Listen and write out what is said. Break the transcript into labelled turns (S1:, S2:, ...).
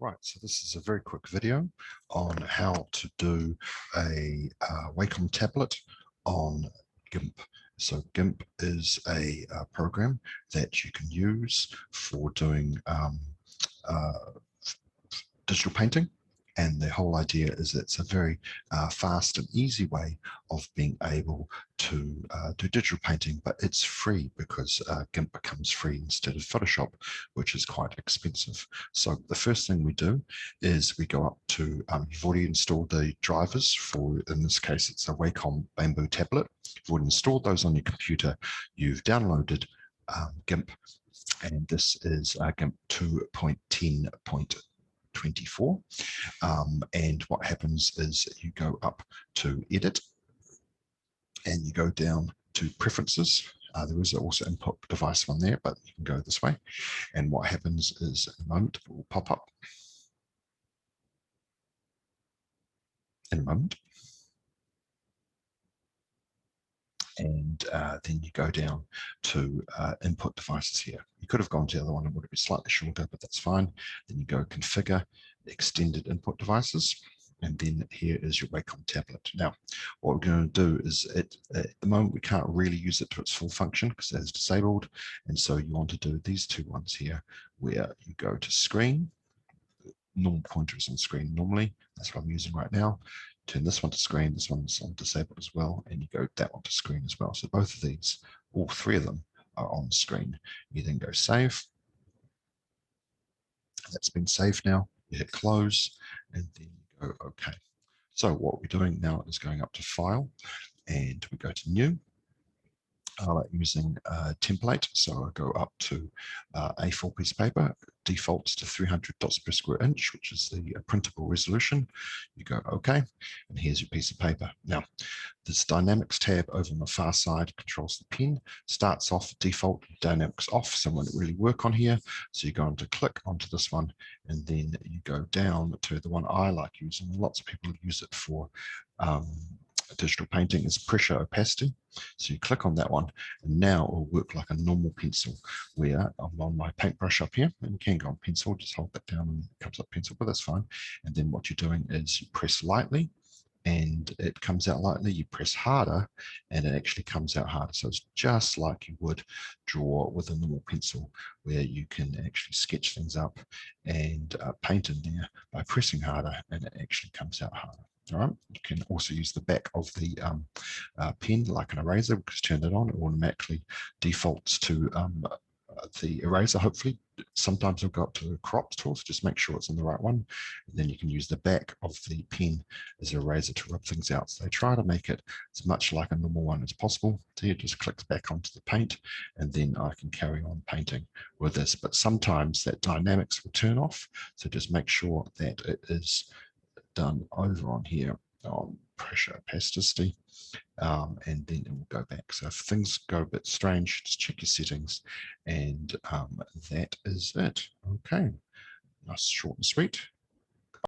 S1: Right, so this is a very quick video on how to do a wacom tablet on Gimp. So Gimp is a program that you can use for doing uh, digital painting. And the whole idea is it's a very fast and easy way of being able to do digital painting, but it's free because Gimp becomes free instead of Photoshop, which is quite expensive. So the first thing we do is we go up to, you've already installed the drivers for, in this case, it's a Wacom Bamboo tablet. You've already installed those on your computer. You've downloaded Gimp, and this is Gimp 2.10.24. And what happens is you go up to edit and you go down to preferences. There is also input device one there, but you can go this way. And what happens is in a moment it will pop up. In a moment. And then you go down to input devices here. You could have gone to the other one, it would have been slightly shorter, but that's fine. Then you go configure extended input devices. And then here is your Wacom tablet. Now, what we're going to do is, at the moment, we can't really use it to its full function because it is disabled. And so you want to do these two ones here, where you go to screen. Normal pointer is on screen normally. That's what I'm using right now. Turn this one to screen. This one's on disabled as well. And you go that one to screen as well. So both of these, all three of them, are on screen. You then go save. That's been saved now. You hit close and then you go OK. So what we're doing now is going up to File and we go to New. I like using a template, so I go up to A4 piece of paper, defaults to 300 dots per square inch, which is the printable resolution. You go OK, and here's your piece of paper. Now, this Dynamics tab over on the far side controls the pen, starts off default Dynamics off, so it won't really work on here. So you're going to click onto this one, and then you go down to the one I like using. Lots of people use it for digital painting, is pressure opacity. So you click on that one, and now it will work like a normal pencil, where I'm on my paintbrush up here, and you can go on pencil, just hold that down and it comes up pencil, but that's fine. And then what you're doing is you press lightly, and it comes out lightly. You press harder, and it actually comes out harder. So it's just like you would draw with a normal pencil, where you can actually sketch things up and paint in there by pressing harder, and it actually comes out harder. All right. You can also use the back of the pen like an eraser, because turn it on, it automatically defaults to the eraser. Hopefully, sometimes it'll go up to the cropped tool, so just make sure it's on the right one. And then you can use the back of the pen as an eraser to rub things out. So they try to make it as much like a normal one as possible. So it just clicks back onto the paint, and then I can carry on painting with this. But sometimes that dynamics will turn off, so just make sure that it is done over on here on pressure opacity, and then it will go back. So if things go a bit strange, just check your settings, and that is it. Okay, nice, short and sweet.